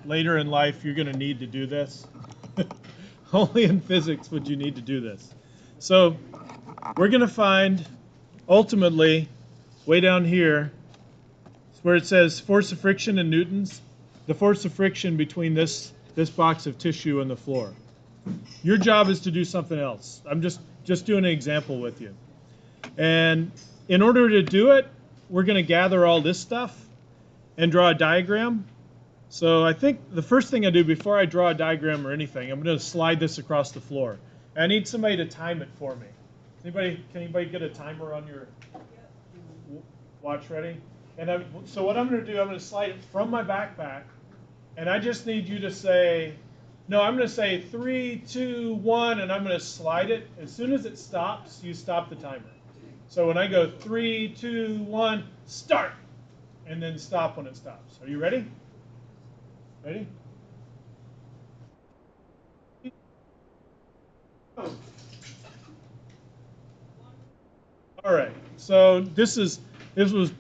later in life you're going to need to do this. Only in physics would you need to do this. So we're going to find, ultimately, way down here, where it says force of friction in newtons, the force of friction between this box of tissue and the floor. Your job is to do something else. I'm just doing an example with you. And in order to do it, we're going to gather all this stuff and draw a diagram. So I think the first thing I do before I draw a diagram or anything, I'm going to slide this across the floor. I need somebody to time it for me. Can anybody get a timer on your watch ready? And so what I'm going to do, I'm going to slide it from my backpack, and I just need you to say, no, I'm going to say 3, 2, 1, and I'm going to slide it. As soon as it stops, you stop the timer. So when I go 3, 2, 1, start, and then stop when it stops. Are you ready? Ready? All right. So this was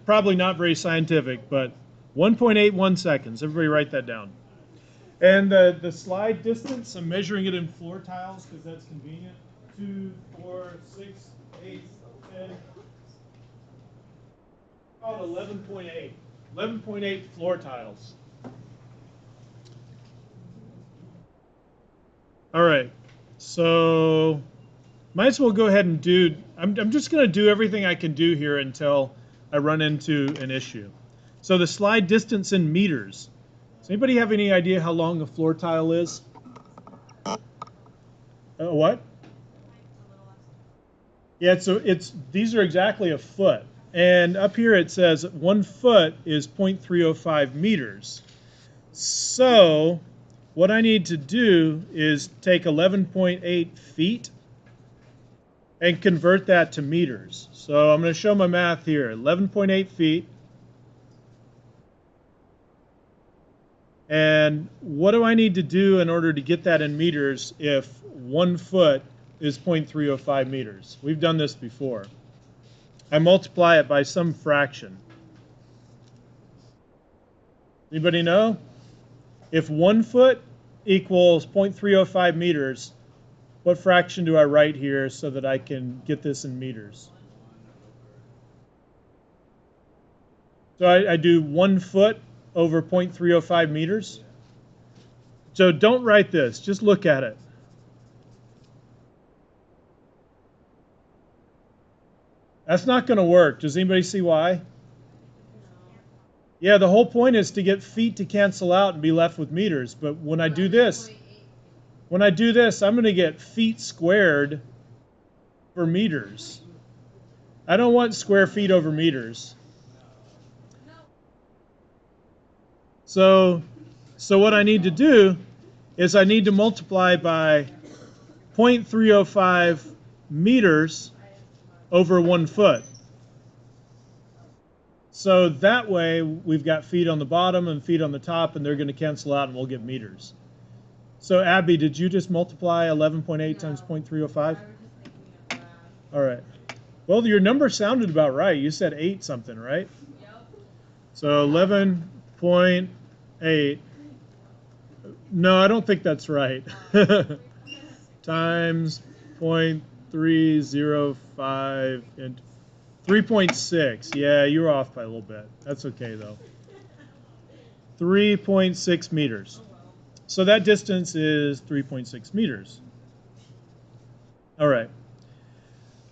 probably not very scientific, but 1.81 seconds. Everybody write that down. And the slide distance, I'm measuring it in floor tiles because that's convenient. 2, 4, 6, 8, 10. About 11.8. 11.8 floor tiles. All right. So might as well go ahead and do, I'm just going to do everything I can do here until I run into an issue. So the slide distance in meters. Does anybody have any idea how long a floor tile is? What? Yeah, so these are exactly a foot. And up here it says 1 foot is 0.305 meters. So what I need to do is take 11.8 feet and convert that to meters. So I'm going to show my math here. 11.8 feet. And what do I need to do in order to get that in meters if 1 foot is 0.305 meters? We've done this before. I multiply it by some fraction. Anybody know? If 1 foot equals 0.305 meters, what fraction do I write here so that I can get this in meters? So I do 1 foot over 0.305 meters. So don't write this, just look at it. That's not going to work. Does anybody see why? Yeah, the whole point is to get feet to cancel out and be left with meters. But when I do this, I'm going to get feet squared for meters. I don't want square feet over meters. So what I need to do is I need to multiply by 0.305 meters over 1 foot. So that way we've got feet on the bottom and feet on the top, and they're going to cancel out and we'll get meters. So Abby, did you just multiply 11.8 times 0.305? All right. Well, your number sounded about right. You said 8 something, right? Yep. So 11.8. No, I don't think that's right. Times 0.305 and 3.6. Yeah, you were off by a little bit. That's okay, though. 3.6 meters. So that distance is 3.6 meters. All right.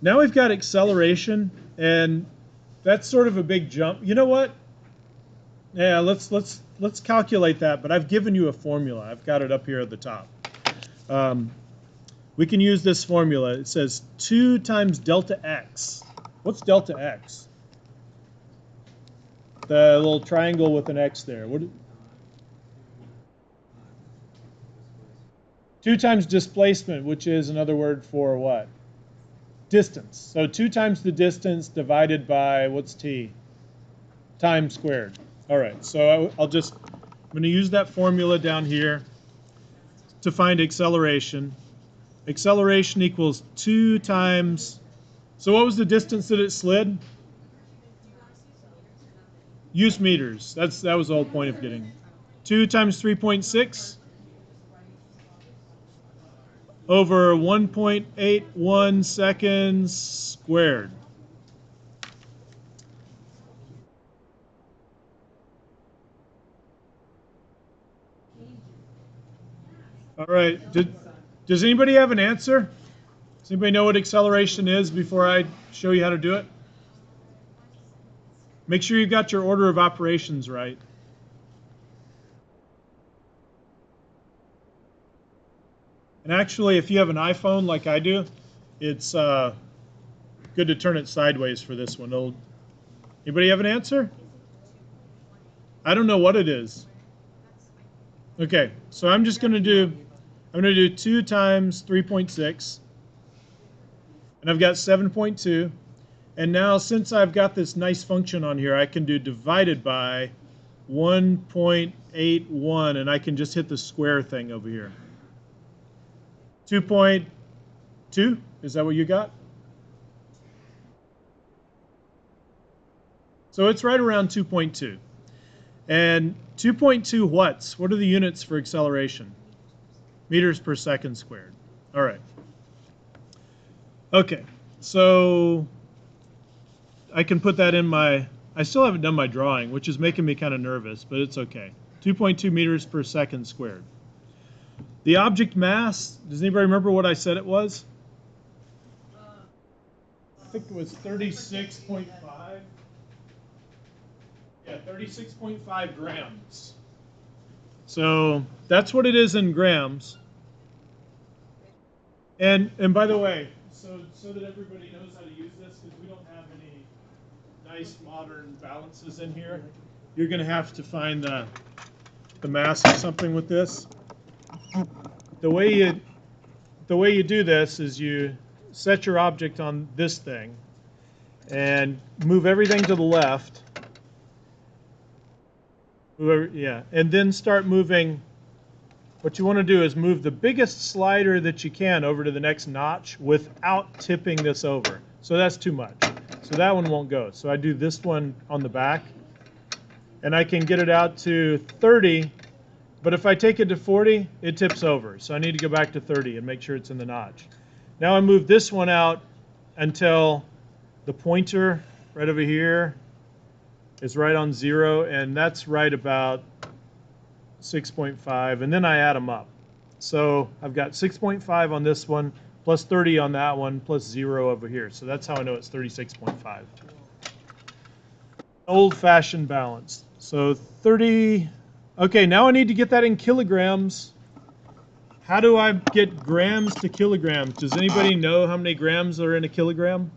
Now we've got acceleration, and that's sort of a big jump. You know what? Yeah, let's calculate that, but I've given you a formula. I've got it up here at the top. We can use this formula. It says 2 times delta x. What's delta x? The little triangle with an x there. 2 times displacement, which is another word for what? Distance. So 2 times the distance divided by, what's t? Time squared. All right, so I'm going to use that formula down here to find acceleration. Acceleration equals 2 times, so what was the distance that it slid? Use meters. That was the whole point of getting 2 times 3.6 over 1.81 seconds squared. All right. Does anybody have an answer? Does anybody know what acceleration is before I show you how to do it? Make sure you've got your order of operations right. And actually, if you have an iPhone like I do, it's good to turn it sideways for this one. Anybody have an answer? I don't know what it is. Okay, so I'm going to do 2 times 3.6, and I've got 7.2. And now, since I've got this nice function on here, I can do divided by 1.81, and I can just hit the square thing over here. 2.2, is that what you got? So it's right around 2.2. And 2.2 watts, what are the units for acceleration? Meters per second squared. All right. Okay, so I can put that in my, I still haven't done my drawing, which is making me kind of nervous, but it's okay. 2.2 meters per second squared. The object mass, does anybody remember what I said it was? I think it was 36.5. Yeah, 36.5 grams. So that's what it is in grams. And by the way, so that everybody knows how to use this, because we don't have any nice modern balances in here, you're going to have to find the mass of something with this. The way you do this is you set your object on this thing and move everything to the left. And then start moving. What you want to do is move the biggest slider that you can over to the next notch without tipping this over. So that's too much. So that one won't go. So I do this one on the back, and I can get it out to 30, but if I take it to 40, it tips over. So I need to go back to 30 and make sure it's in the notch. Now I move this one out until the pointer right over here is right on 0, and that's right about 6.5, and then I add them up. So I've got 6.5 on this one, plus 30 on that one, plus 0 over here. So that's how I know it's 36.5. Old-fashioned balance. So 30, okay, now I need to get that in kilograms. How do I get grams to kilograms? Does anybody know how many grams are in a kilogram?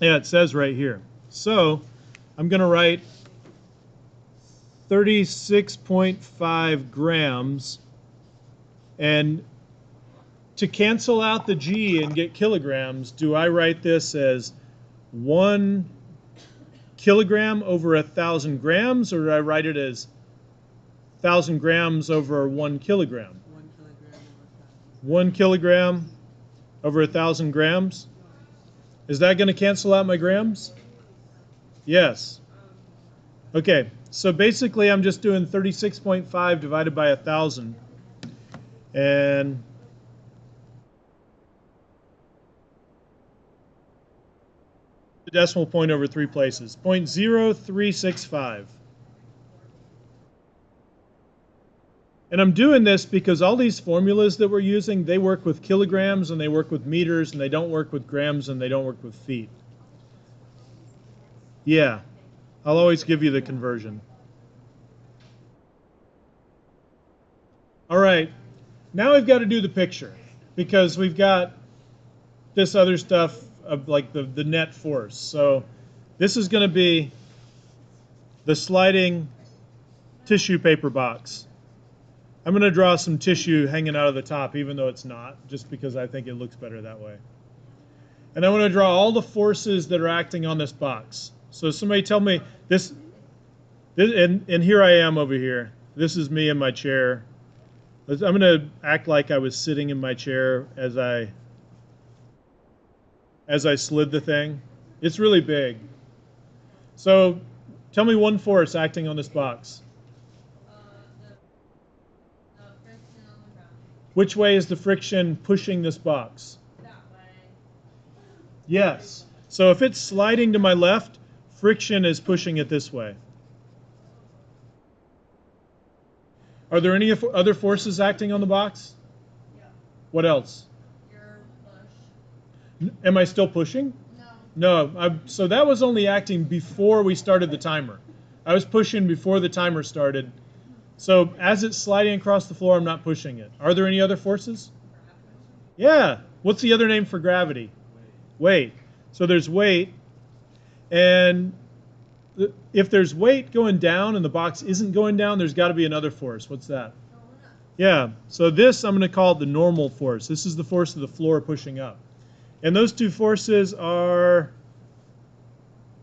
Yeah, it says right here. So I'm going to write 36.5 grams, and to cancel out the G and get kilograms, do I write this as 1 kilogram over 1,000 grams, or do I write it as 1,000 grams over 1 kilogram? 1 kilogram over 1,000 grams. Is that going to cancel out my grams? Yes. Okay, so basically I'm just doing 36.5 divided by 1,000. And the decimal point over 3 places. 0.0365. And I'm doing this because all these formulas that we're using, they work with kilograms, and they work with meters, and they don't work with grams, and they don't work with feet. Yeah, I'll always give you the conversion. All right, now we've got to do the picture, because we've got this other stuff of like the net force. So this is going to be the sliding tissue paper box. I'm going to draw some tissue hanging out of the top, even though it's not, just because I think it looks better that way. And I want to draw all the forces that are acting on this box. So somebody tell me this and here I am over here. This is me in my chair. I'm going to act like I was sitting in my chair as I slid the thing. It's really big. So tell me one force acting on this box. Which way is the friction pushing this box? That way. Yes. So if it's sliding to my left, friction is pushing it this way. Are there any other forces acting on the box? Yeah. What else? Your push. Am I still pushing? No. No. So that was only acting before we started the timer. I was pushing before the timer started. So as it's sliding across the floor, I'm not pushing it. Are there any other forces? Yeah. What's the other name for gravity? Weight. So there's weight. And if there's weight going down and the box isn't going down, there's got to be another force. What's that? Yeah. So this, I'm going to call it the normal force. This is the force of the floor pushing up. And those two forces are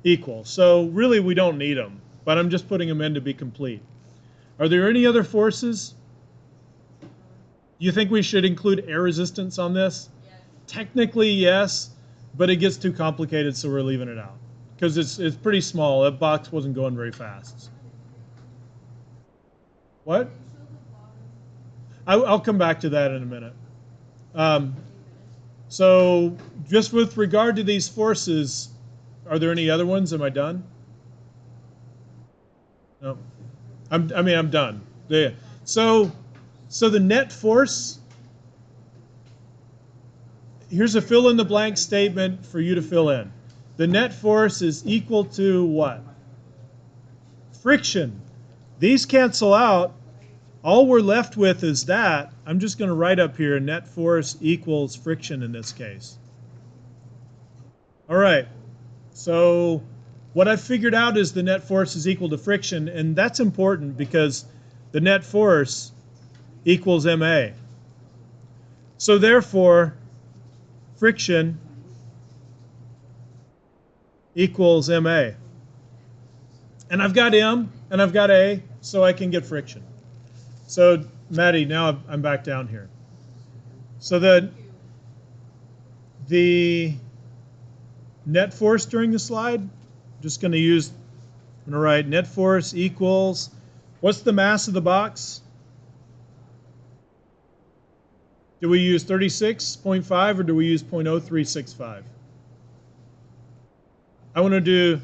equal. So really, we don't need them. But I'm just putting them in to be complete. Are there any other forces? You think we should include air resistance on this? Yes. Technically, yes. But it gets too complicated, so we're leaving it out. Because it's pretty small. That box wasn't going very fast. What? I'll come back to that in a minute. So just with regard to these forces, are there any other ones? Am I done? No. I'm done. Yeah. So the net force, here's a fill-in-the-blank statement for you to fill in. The net force is equal to what? Friction. These cancel out. All we're left with is that. I'm just going to write up here, net force equals friction in this case. All right. So what I've figured out is the net force is equal to friction, and that's important because the net force equals ma. So therefore, friction equals ma. And I've got m and I've got a, so I can get friction. So Maddie, now I'm back down here. So the net force during the slide, just going to use, I'm going to write net force equals, what's the mass of the box? Do we use 36.5 or do we use 0.0365? I want to do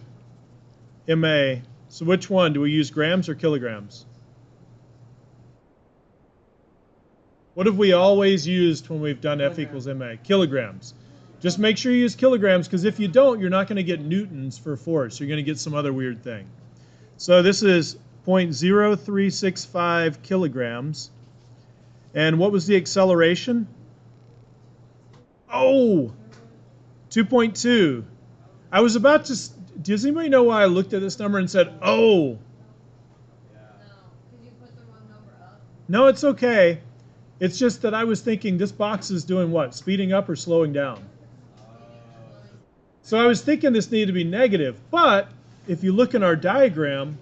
MA. So which one? Do we use grams or kilograms? What have we always used when we've done F equals MA? Kilograms. Just make sure you use kilograms, because if you don't, you're not going to get newtons for force. You're going to get some other weird thing. So this is 0.0365 kilograms. And what was the acceleration? Oh, 2.2. I was about to, does anybody know why I looked at this number and said, oh? No, because you put the wrong number up. No, it's okay. It's just that I was thinking this box is doing what? Speeding up or slowing down? So I was thinking this needed to be negative. But if you look in our diagram,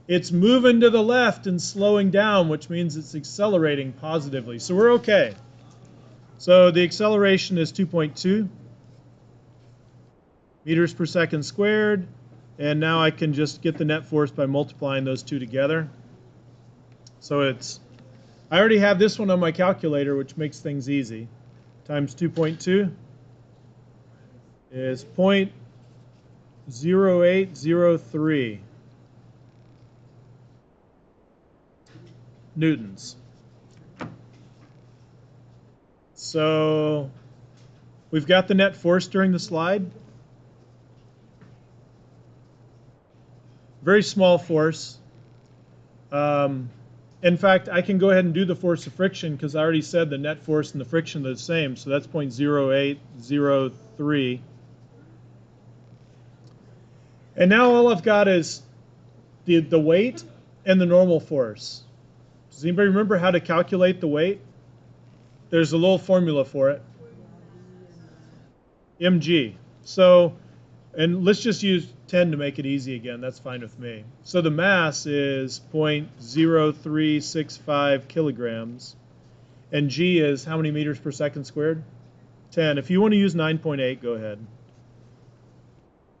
it's moving to the left and slowing down, which means it's accelerating positively. So we're okay. So the acceleration is 2.2 meters per second squared. And now I can just get the net force by multiplying those two together. So it's, I already have this one on my calculator, which makes things easy. Times 2.2 is 0.0803 newtons. So we've got the net force during the slide. Very small force. In fact, I can go ahead and do the force of friction because I already said the net force and the friction are the same. So that's 0.0803. And now all I've got is the weight and the normal force. Does anybody remember how to calculate the weight? There's a little formula for it. mg. So, and let's just use 10 to make it easy again. That's fine with me. So the mass is 0.0365 kilograms. And g is how many meters per second squared? 10. If you want to use 9.8, go ahead.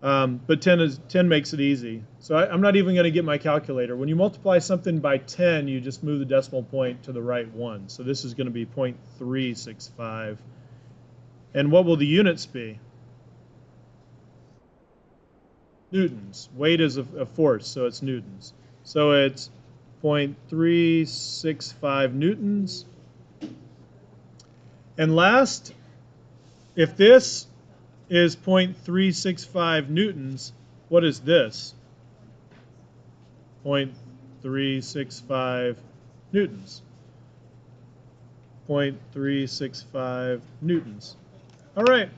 But 10 makes it easy. So I'm not even going to get my calculator. When you multiply something by 10, you just move the decimal point to the right one. So this is going to be 0.365. And what will the units be? Newtons. Weight is a force, so it's newtons. So it's 0.365 newtons. And last, if this is 0.365 newtons, what is this? 0.365 newtons. 0.365 newtons. All right.